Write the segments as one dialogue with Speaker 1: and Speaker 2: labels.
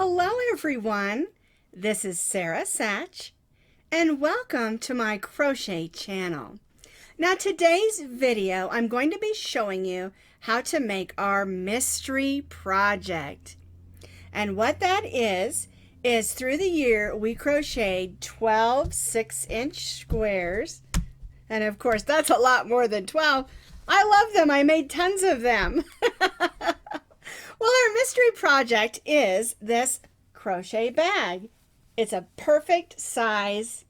Speaker 1: Hello everyone, this is Sara Sach and welcome to my crochet channel. Now today's video I'm going to be showing you how to make our mystery project. And what that is through the year we crocheted 12 6-inch squares, and of course that's a lot more than 12. I love them. I made tons of them. Well, our mystery project is this crochet bag. It's a perfect size,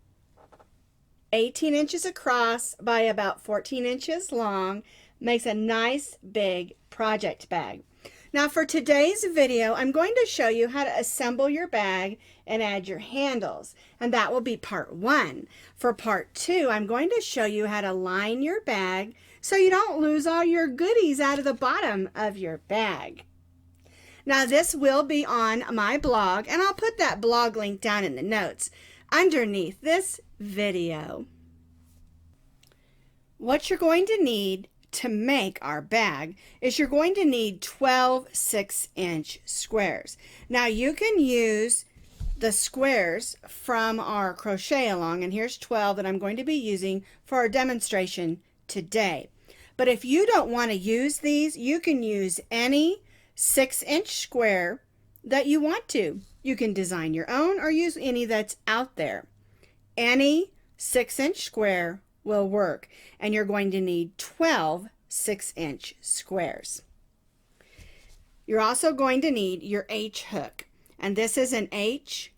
Speaker 1: 18 inches across by about 14 inches long. Makes a nice big project bag. Now for today's video, I'm going to show you how to assemble your bag and add your handles. And that will be part 1. For part 2, I'm going to show you how to line your bag so you don't lose all your goodies out of the bottom of your bag. Now this will be on my blog, and I'll put that blog link down in the notes underneath this video. What you're going to need to make our bag is you're going to need 12 6-inch squares. Now you can use the squares from our crochet along, and here's 12 that I'm going to be using for our demonstration today. But if you don't want to use these, you can use any 6-inch square that you want to. You can design your own or use any that's out there. Any 6-inch square will work, and you're going to need 12 6-inch squares. You're also going to need your H hook, and this is an H8,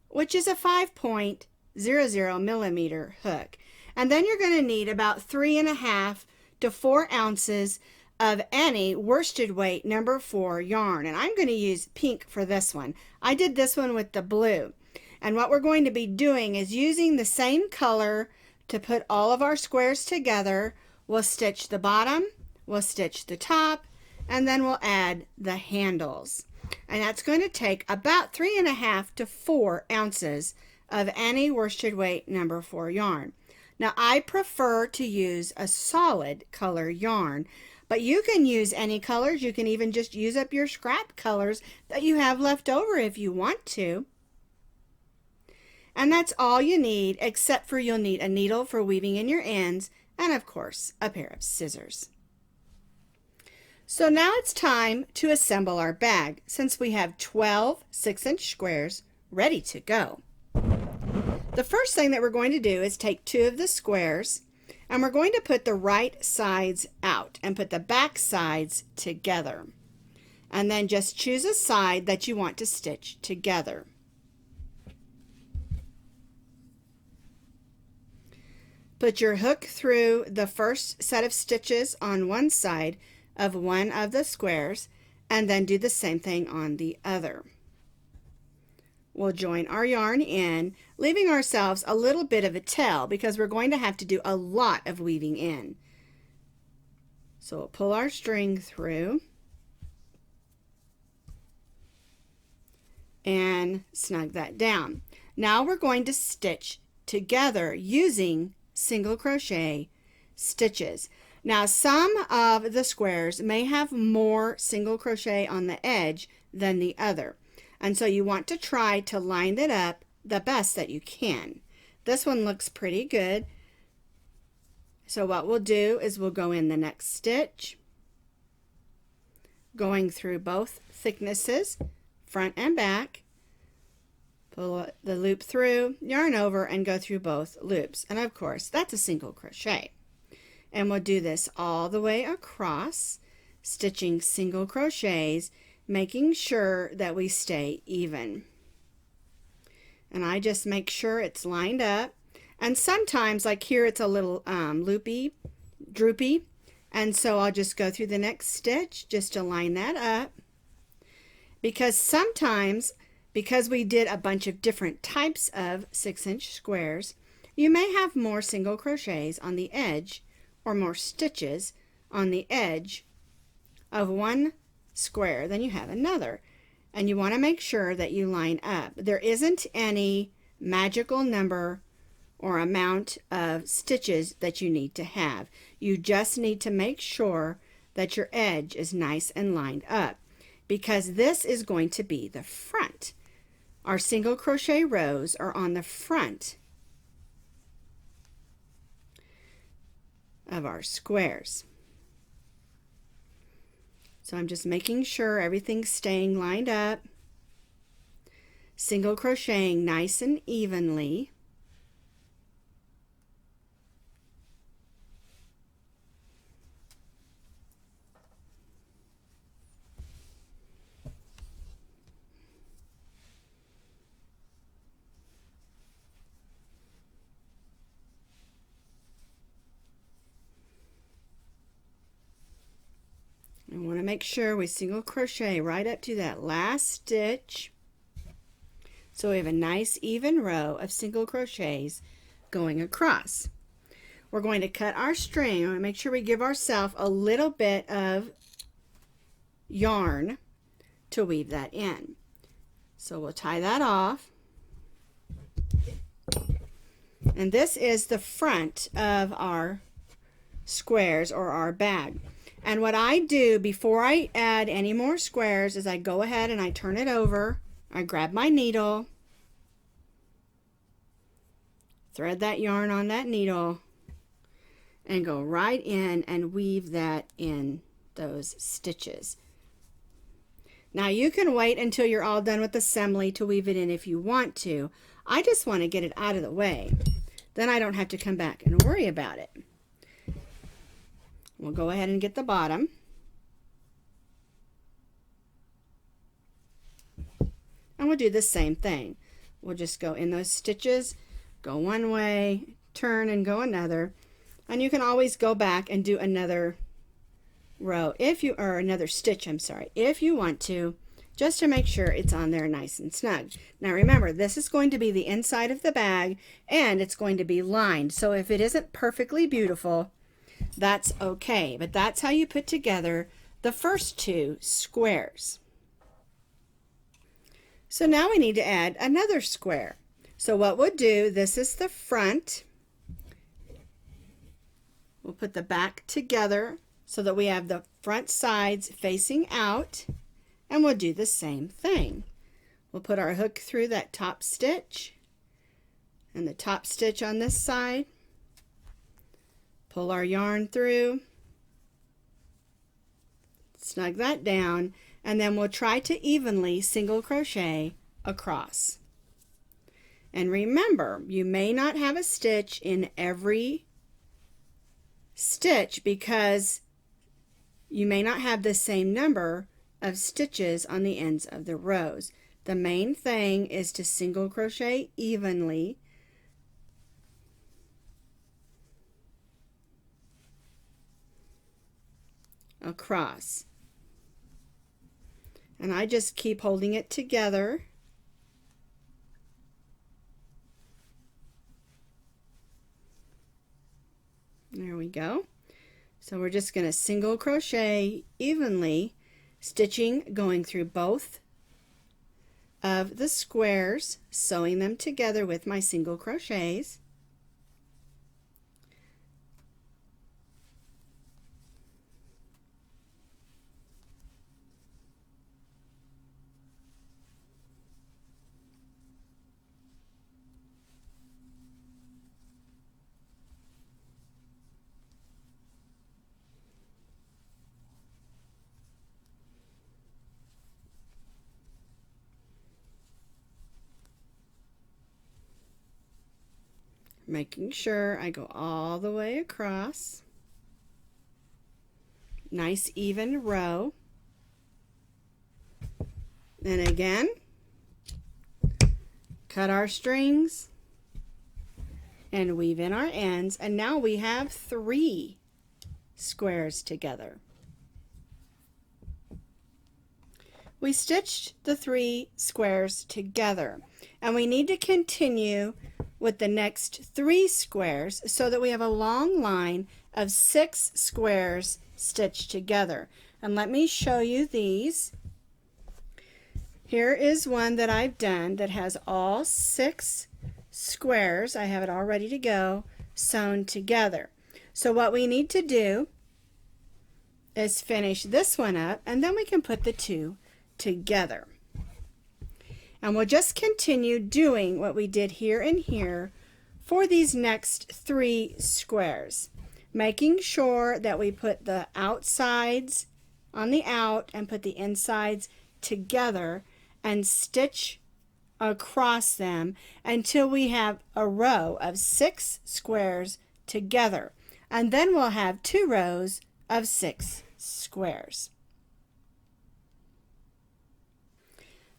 Speaker 1: which is a 5.00 millimeter hook. And then you're going to need about 3.5 to 4 ounces of any worsted weight number 4 yarn, and I'm going to use pink for this one. I did this one with the blue, and what we're going to be doing is using the same color to put all of our squares together. We'll stitch the bottom, we'll stitch the top, and then we'll add the handles, and that's going to take about 3.5 to 4 ounces of any worsted weight number 4 yarn. Now I prefer to use a solid color yarn, but you can use any colors. You can even just use up your scrap colors that you have left over if you want to. And that's all you need, except for you'll need a needle for weaving in your ends, and of course a pair of scissors. So now it's time to assemble our bag, since we have 12 6-inch squares ready to go. The first thing that we're going to do is take 2 of the squares, and we're going to put the right sides out and put the back sides together. And then just choose a side that you want to stitch together. Put your hook through the first set of stitches on one side of one of the squares, and then do the same thing on the other. We'll join our yarn in, leaving ourselves a little bit of a tail because we're going to have to do a lot of weaving in. So we'll pull our string through and snug that down. Now we're going to stitch together using single crochet stitches. Now some of the squares may have more single crochet on the edge than the other. And so you want to try to line it up the best that you can. This one looks pretty good. So what we'll do is we'll go in the next stitch, going through both thicknesses, front and back, pull the loop through, yarn over, and go through both loops. And of course, that's a single crochet. And we'll do this all the way across, stitching single crochets, making sure that we stay even. And I just make sure it's lined up. And sometimes, like here, it's a little loopy, droopy. And so I'll just go through the next stitch just to line that up. Because sometimes, because we did a bunch of different types of 6-inch squares, you may have more single crochets on the edge or more stitches on the edge of one square than you have another, and you want to make sure that you line up. There isn't any magical number or amount of stitches that you need to have. You just need to make sure that your edge is nice and lined up. because this is going to be the front. Our single crochet rows are on the front of our squares. So I'm just making sure everything's staying lined up, single crocheting nice and evenly. I want to make sure we single crochet right up to that last stitch, so we have a nice even row of single crochets going across. We're going to cut our string. I want to make sure we give ourselves a little bit of yarn to weave that in. So we'll tie that off. And this is the front of our squares or our bag. And what I do before I add any more squares is I go ahead and I turn it over. I grab my needle, thread that yarn on that needle, and go right in and weave that in those stitches. Now you can wait until you're all done with assembly to weave it in if you want to. I just want to get it out of the way. Then I don't have to come back and worry about it. We'll go ahead and get the bottom. And we'll do the same thing. We'll just go in those stitches, go one way, turn and go another. And you can always go back and do another row or another stitch, I'm sorry, if you want to, just to make sure it's on there nice and snug. Now remember, this is going to be the inside of the bag and it's going to be lined. So if it isn't perfectly beautiful, that's okay, but that's how you put together the first two squares. So now we need to add another square. So what we'll do, this is the front. We'll put the back together so that we have the front sides facing out, and we'll do the same thing. We'll put our hook through that top stitch and the top stitch on this side. Pull our yarn through, snug that down, and then we'll try to evenly single crochet across. And remember, you may not have a stitch in every stitch because you may not have the same number of stitches on the ends of the rows. The main thing is to single crochet evenly across. And I just keep holding it together. There we go. So we're just going to single crochet evenly, stitching going through both of the squares, sewing them together with my single crochets. Making sure I go all the way across. Nice even row. And again, cut our strings and weave in our ends, and now we have 3 squares together. We stitched the 3 squares together, and we need to continue with the next 3 squares so that we have a long line of 6 squares stitched together. And let me show you these. Here is one that I've done that has all 6 squares. I have it all ready to go, sewn together. So what we need to do is finish this one up, and then we can put the 2 together. And we'll just continue doing what we did here and here for these next 3 squares, making sure that we put the outsides on the out and put the insides together and stitch across them until we have a row of 6 squares together, and then we'll have 2 rows of 6 squares.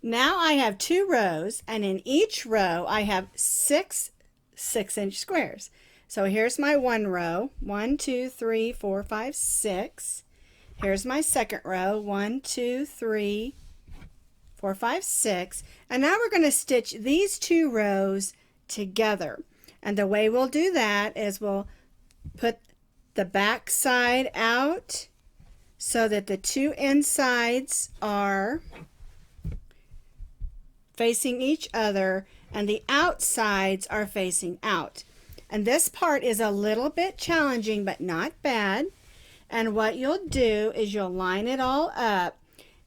Speaker 1: Now I have 2 rows, and in each row I have 6 6-inch squares. So here's my one row, 1 2 3 4 5 6. Here's my second row, 1 2 3 4 5 6, and now we're going to stitch these 2 rows together. And the way we'll do that is we'll put the back side out so that the 2 insides are facing each other and the outsides are facing out. And this part is a little bit challenging, but not bad. And what you'll do is you'll line it all up,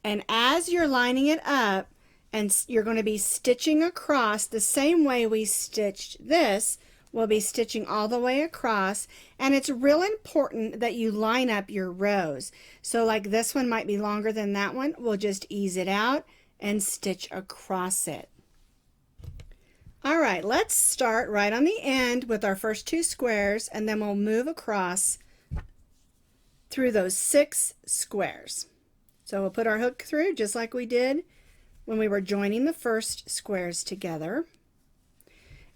Speaker 1: and as you're lining it up, and you're going to be stitching across the same way we stitched this, we'll be stitching all the way across. And it's real important that you line up your rows. So like this one might be longer than that one, we'll just ease it out and stitch across it. All right, let's start right on the end with our first 2 squares, and then we'll move across through those 6 squares. So we'll put our hook through just like we did when we were joining the first squares together.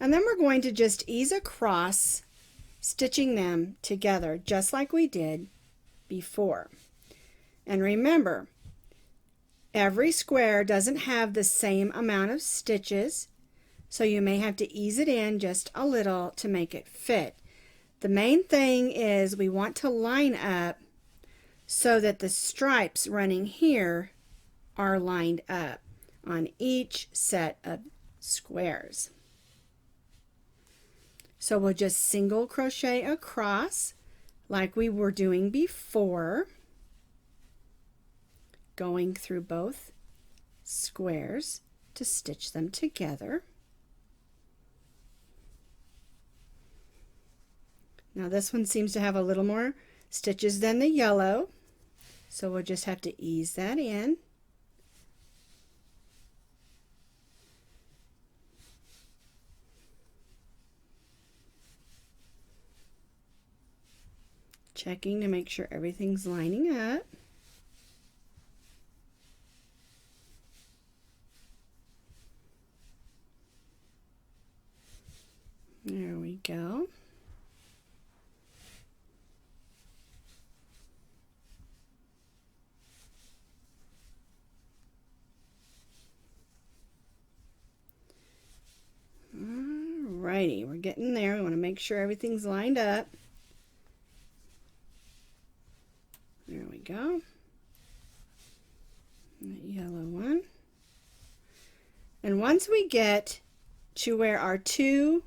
Speaker 1: And then we're going to just ease across, stitching them together just like we did before. And remember, every square doesn't have the same amount of stitches, so you may have to ease it in just a little to make it fit. The main thing is we want to line up so that the stripes running here are lined up on each set of squares. So we'll just single crochet across like we were doing before, going through both squares to stitch them together. Now this one seems to have a little more stitches than the yellow, so we'll just have to ease that in. Checking to make sure everything's lining up. There we go. Alrighty, we're getting there. We want to make sure everything's lined up. There we go. That yellow one. And once we get to where our 2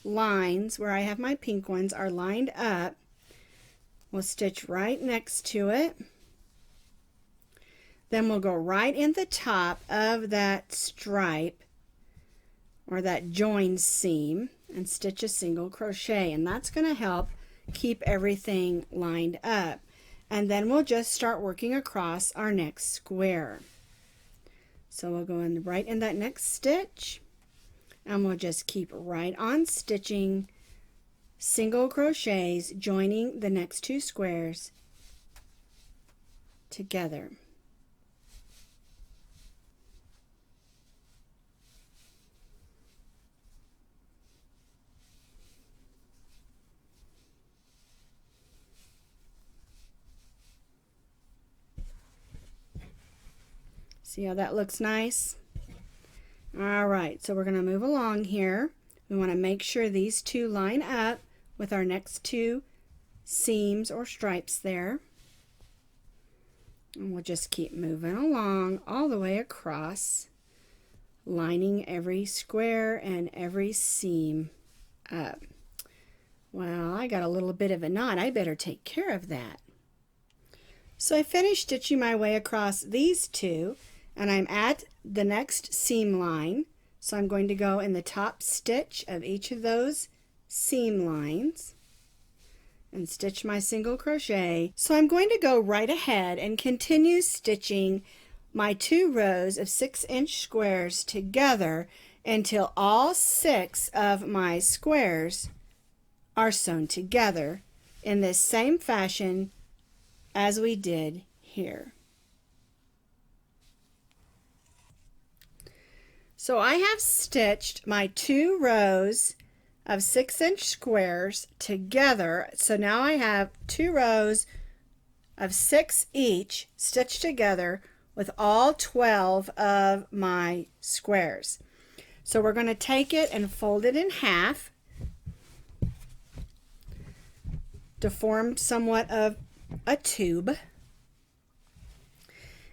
Speaker 1: lines, where I have my pink ones, are lined up, we'll stitch right next to it. Then we'll go right in the top of that stripe or that joined seam and stitch a single crochet, and that's going to help keep everything lined up. And then we'll just start working across our next square. So we'll go in right in that next stitch, and we'll just keep right on stitching single crochets, joining the next 2 squares together. See how that looks nice? All right, so we're going to move along here. We want to make sure these 2 line up with our next 2 seams or stripes there. And we'll just keep moving along all the way across, lining every square and every seam up. Well, I got a little bit of a knot. I better take care of that. So I finished stitching my way across these 2. and I'm at the next seam line. So I'm going to go in the top stitch of each of those seam lines and stitch my single crochet. So I'm going to go right ahead and continue stitching my 2 rows of 6-inch squares together until all 6 of my squares are sewn together in this same fashion as we did here. So I have stitched my 2 rows of 6-inch squares together. So now I have 2 rows of 6 each stitched together with all 12 of my squares. So we're going to take it and fold it in half to form somewhat of a tube.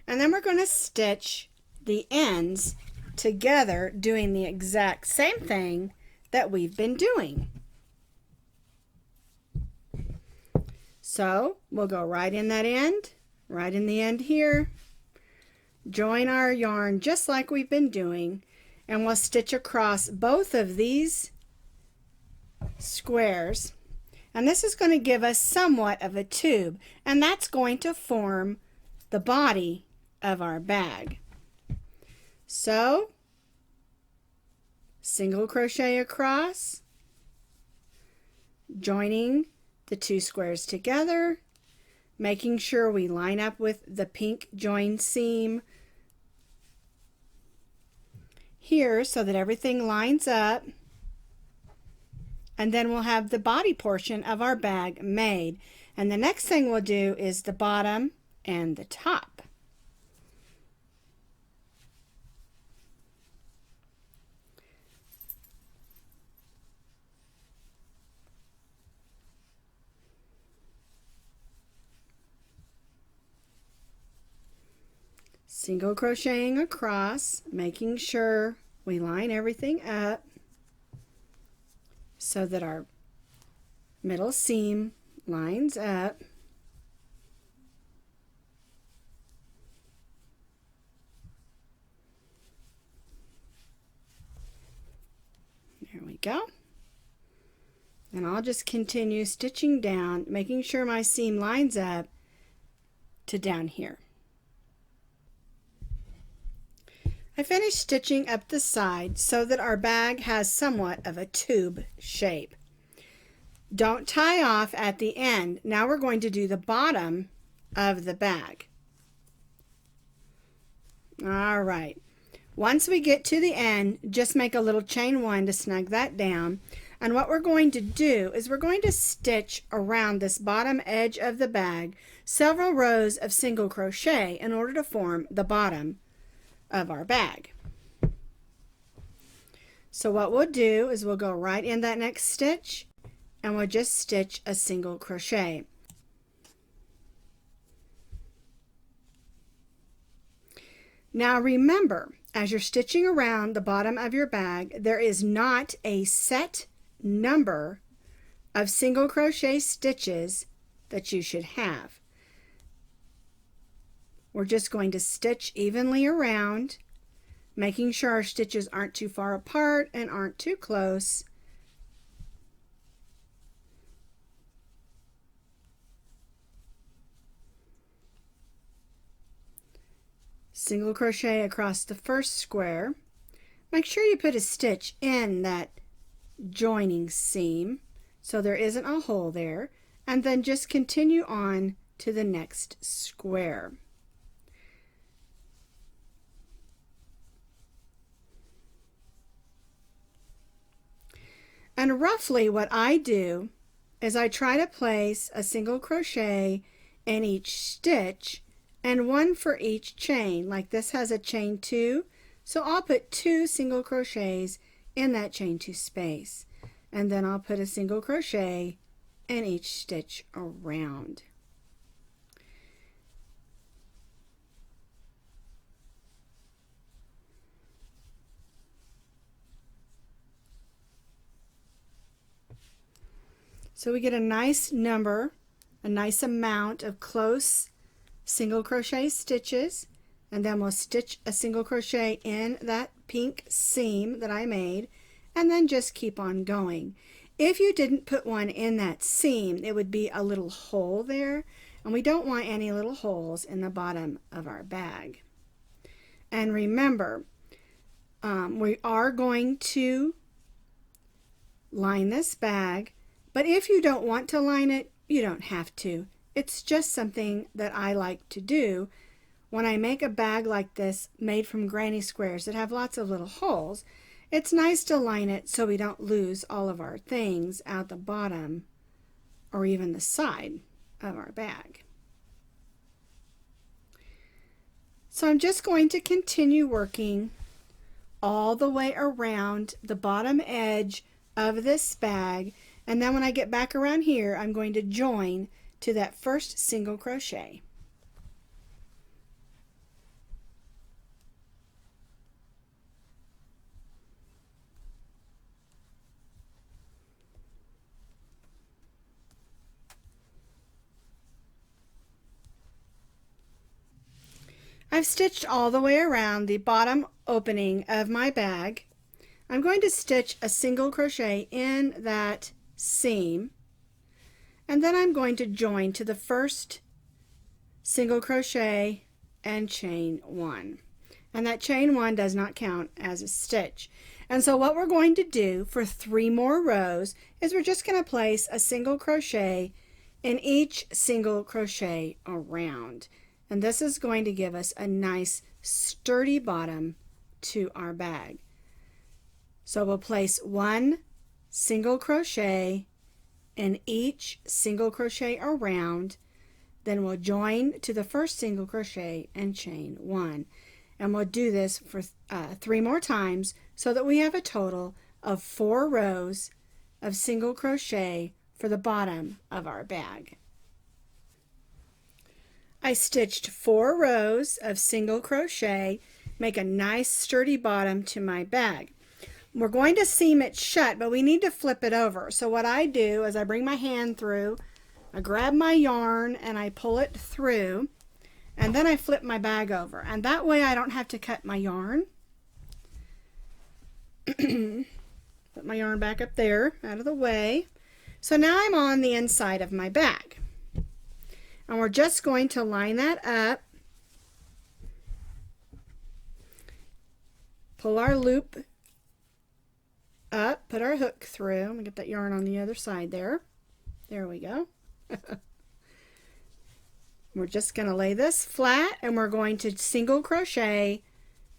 Speaker 1: And then we're going to stitch the ends together doing the exact same thing that we've been doing. So we'll go right in that end, right in the end here, join our yarn just like we've been doing, and we'll stitch across both of these squares, and this is going to give us somewhat of a tube, and that's going to form the body of our bag. So single crochet across, joining the 2 squares together, making sure we line up with the pink join seam here so that everything lines up, and then we'll have the body portion of our bag made. And the next thing we'll do is the bottom and the top. Single crocheting across, making sure we line everything up so that our middle seam lines up. There we go. And I'll just continue stitching down, making sure my seam lines up to down here. I finished stitching up the side so that our bag has somewhat of a tube shape. Don't tie off at the end. Now we're going to do the bottom of the bag. All right. Once we get to the end, just make a little chain 1 to snug that down. And what we're going to do is we're going to stitch around this bottom edge of the bag several rows of single crochet in order to form the bottom of our bag. So what we'll do is we'll go right in that next stitch and we'll just stitch a single crochet. Now remember, as you're stitching around the bottom of your bag, there is not a set number of single crochet stitches that you should have. We're just going to stitch evenly around, making sure our stitches aren't too far apart and aren't too close. Single crochet across the first square. Make sure you put a stitch in that joining seam so there isn't a hole there, and then just continue on to the next square. And roughly what I do is I try to place a single crochet in each stitch and 1 for each chain. Like this has a chain 2, so I'll put 2 single crochets in that chain 2 space, and then I'll put a single crochet in each stitch around. So we get a nice number, a nice amount of close single crochet stitches, and then we'll stitch a single crochet in that pink seam that I made, and then just keep on going. If you didn't put one in that seam, it would be a little hole there, and we don't want any little holes in the bottom of our bag. And remember, we are going to line this bag, but if you don't want to line it, you don't have to. It's just something that I like to do when I make a bag like this made from granny squares that have lots of little holes. It's nice to line it so we don't lose all of our things out the bottom or even the side of our bag. So I'm just going to continue working all the way around the bottom edge of this bag, and then when I get back around here, I'm going to join to that first single crochet. I've stitched all the way around the bottom opening of my bag. I'm going to stitch a single crochet in that seam, and then I'm going to join to the first single crochet and chain one. And that chain one does not count as a stitch. And so what we're going to do for 3 more rows is we're just going to place a single crochet in each single crochet around. And this is going to give us a nice sturdy bottom to our bag. So we'll place 1 single crochet in each single crochet around, then we'll join to the first single crochet and chain 1. And we'll do this for 3 more times so that we have a total of 4 rows of single crochet for the bottom of our bag. I stitched 4 rows of single crochet, make a nice sturdy bottom to my bag. We're going to seam it shut, but we need to flip it over. So what I do is I bring my hand through, I grab my yarn and I pull it through, and then I flip my bag over. And that way I don't have to cut my yarn. Put my yarn back up there, out of the way. So now I'm on the inside of my bag. And we're just going to line that up, pull our loop up, put our hook through. I'm going to get that yarn on the other side there. There we go. We're just going to lay this flat and we're going to single crochet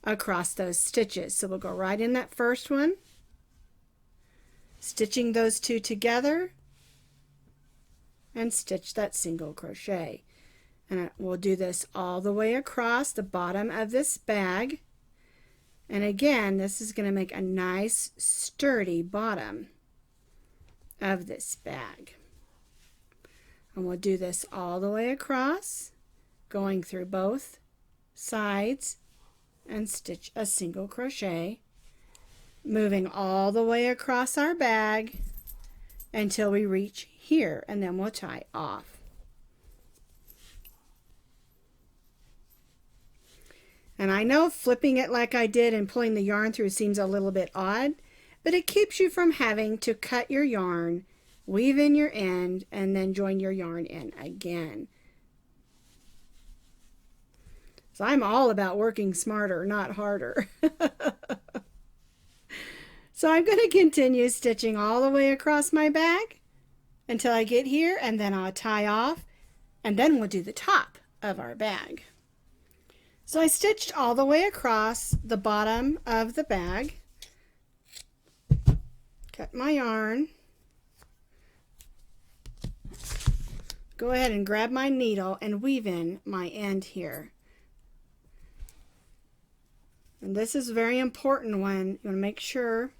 Speaker 1: across those stitches. So we'll go right in that first one, stitching those 2 together, and stitch that single crochet. And we'll do this all the way across the bottom of this bag. And again, this is going to make a nice sturdy bottom of this bag. And we'll do this all the way across, going through both sides, and stitch a single crochet, moving all the way across our bag until we reach here, and then we'll tie off. And I know flipping it like I did and pulling the yarn through seems a little bit odd, but it keeps you from having to cut your yarn, weave in your end, and then join your yarn in again. So I'm all about working smarter, not harder. So I'm going to continue stitching all the way across my bag until I get here, and then I'll tie off, and then we'll do the top of our bag. So I stitched all the way across the bottom of the bag, cut my yarn, go ahead and grab my needle and weave in my end here. And this is a very important one. You want to make sure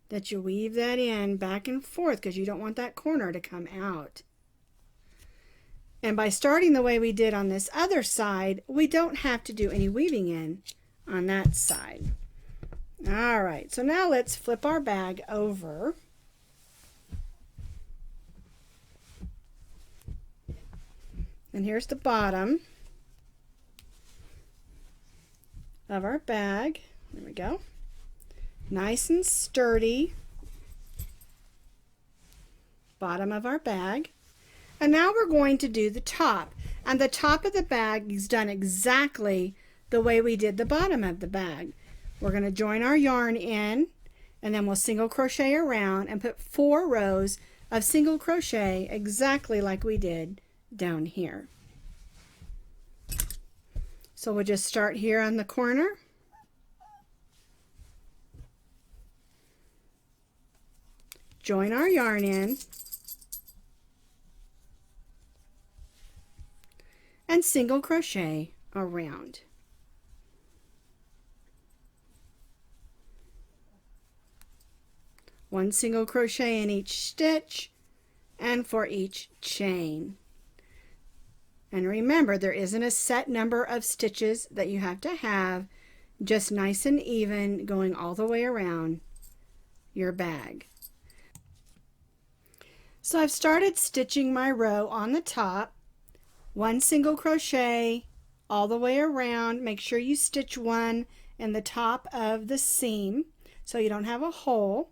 Speaker 1: that you weave that in back and forth because you don't want that corner to come out. And by starting the way we did on this other side, we don't have to do any weaving in on that side. All right, so now let's flip our bag over. And here's the bottom. of our bag. There we go. Nice and sturdy. Bottom of our bag. And now we're going to do the top. And the top of the bag is done exactly the way we did the bottom of the bag. We're going to join our yarn in, and then we'll single crochet around and put 4 rows of single crochet exactly like we did down here. So we'll just start here on the corner. Join our yarn in. And single crochet around. One single crochet in each stitch and for each chain. And remember, there isn't a set number of stitches that you have to have, just nice and even going all the way around your bag. So I've started stitching my row on the top. 1 single crochet all the way around. Make sure you stitch 1 in the top of the seam so you don't have a hole.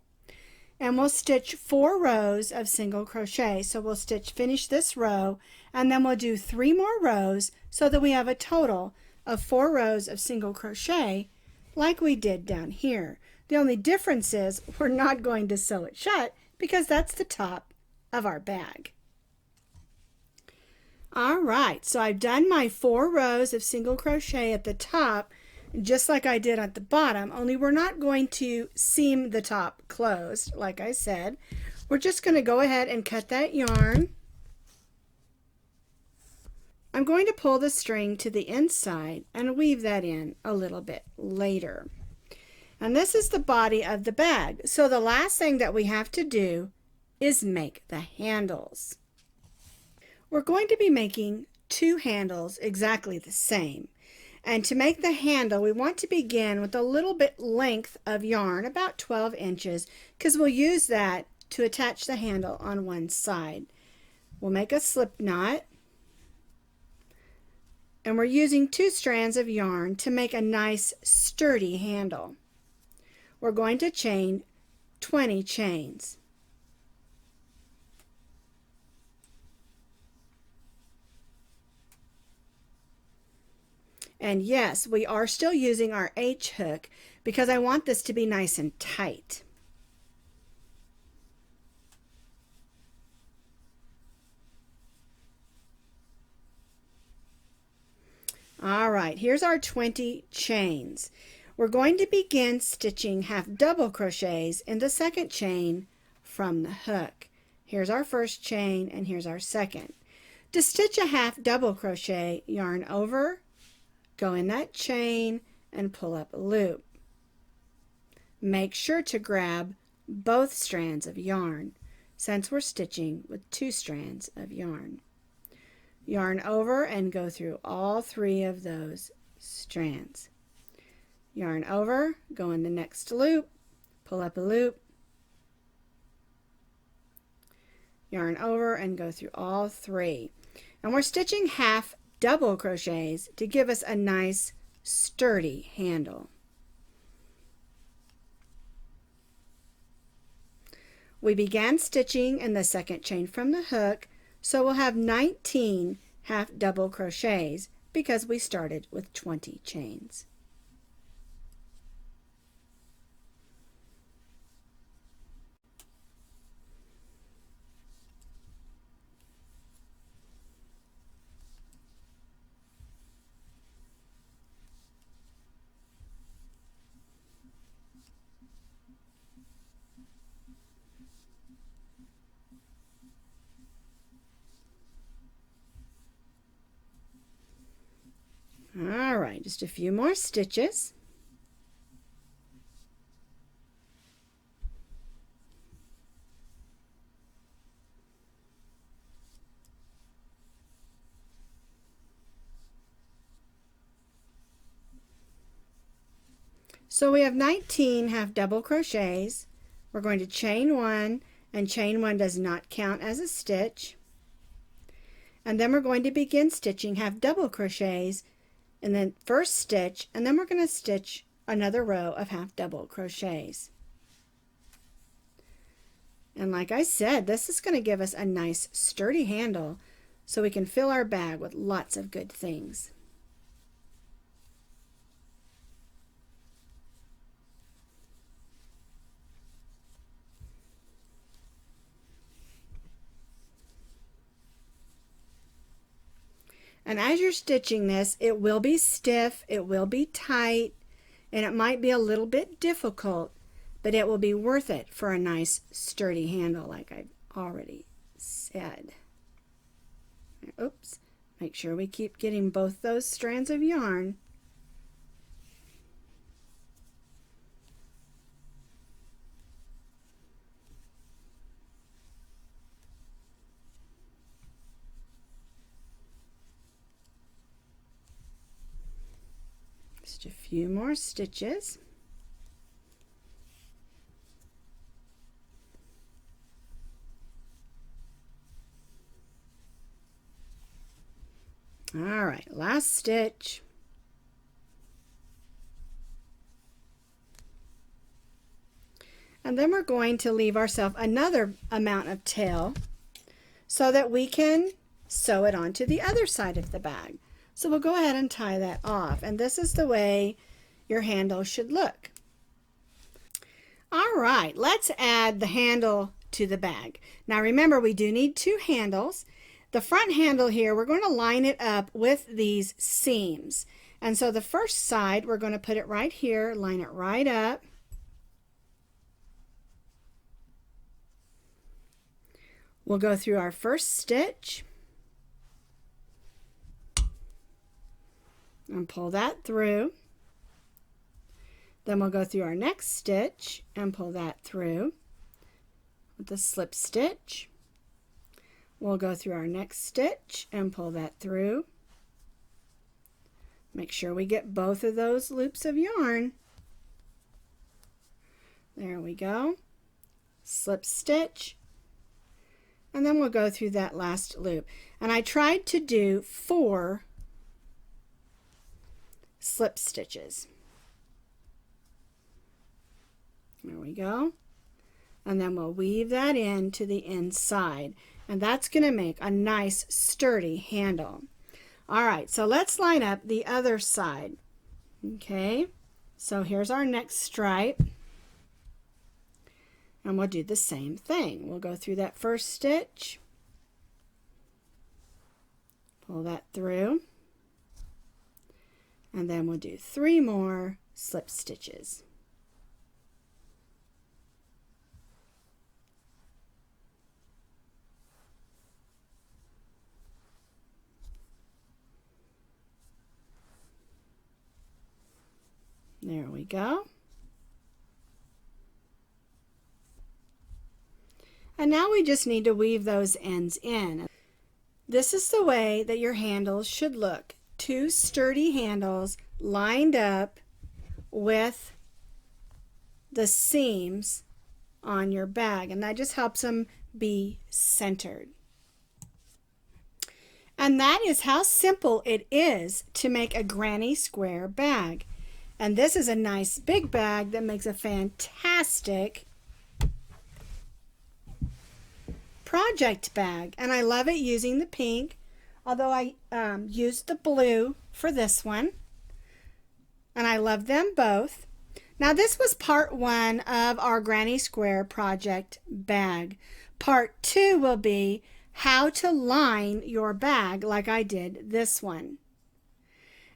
Speaker 1: And we'll stitch 4 rows of single crochet. So we'll finish this row, and then we'll do 3 more rows so that we have a total of 4 rows of single crochet like we did down here. The only difference is we're not going to sew it shut because that's the top of our bag. All right, so I've done my 4 rows of single crochet at the top, just like I did at the bottom, only we're not going to seam the top closed, like I said. We're just going to go ahead and cut that yarn. I'm going to pull the string to the inside and weave that in a little bit later. And this is the body of the bag. So the last thing that we have to do is make the handles. We're going to be making 2 handles exactly the same. And to make the handle, we want to begin with a little bit length of yarn, about 12 inches, because we'll use that to attach the handle on one side. We'll make a slip knot. And we're using 2 strands of yarn to make a nice sturdy handle. We're going to chain 20 chains. And yes, we are still using our H hook because I want this to be nice and tight. All right, here's our 20 chains. We're going to begin stitching half double crochets in the second chain from the hook. Here's our first chain and here's our second. To stitch a half double crochet, yarn over, go in that chain and pull up a loop. Make sure to grab both strands of yarn since we're stitching with 2 strands of yarn. Yarn over and go through all 3 of those strands. Yarn over, go in the next loop, pull up a loop, yarn over and go through all 3. And we're stitching half double crochets to give us a nice sturdy handle. We began stitching in the second chain from the hook, so we'll have 19 half double crochets because we started with 20 chains. All right, just a few more stitches. So we have 19 half double crochets. We're going to chain 1, and chain 1 does not count as a stitch. And then we're going to begin stitching half double crochets in the first stitch, and then we're going to stitch another row of half double crochets. And like I said, this is going to give us a nice sturdy handle so we can fill our bag with lots of good things. And as you're stitching this, it will be stiff, it will be tight, and it might be a little bit difficult, but it will be worth it for a nice sturdy handle like I've already said. Oops, make sure we keep getting both those strands of yarn. Just a few more stitches. All right, last stitch. And then we're going to leave ourselves another amount of tail so that we can sew it onto the other side of the bag. So we'll go ahead and tie that off, and this is the way your handle should look. All right, let's add the handle to the bag. Now remember, we do need two handles. The front handle here, we're going to line it up with these seams. And so the first side, we're going to put it right here, line it right up. We'll go through our first stitch and pull that through. Then we'll go through our next stitch and pull that through with a slip stitch. We'll go through our next stitch and pull that through. Make sure we get both of those loops of yarn. There we go. Slip stitch. And then we'll go through that last loop. And I tried to do 4 slip stitches. There we go. And then we'll weave that into the inside. And that's going to make a nice sturdy handle. All right, so let's line up the other side. Okay, so here's our next stripe. And we'll do the same thing. We'll go through that first stitch. Pull that through. And then we'll do 3 more slip stitches. There we go. And now we just need to weave those ends in. This is the way that your handles should look. 2 sturdy handles lined up with the seams on your bag, and that just helps them be centered. And that is how simple it is to make a granny square bag. And this is a nice big bag that makes a fantastic project bag. And I love it using the pink, although I used the blue for this one. And I love them both. Now this was part 1 of our granny square project bag. Part 2 will be how to line your bag like I did this one.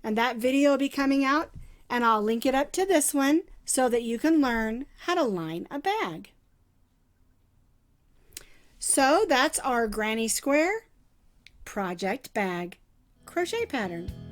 Speaker 1: And that video will be coming out, and I'll link it up to this one so that you can learn how to line a bag. So that's our granny square project bag crochet pattern.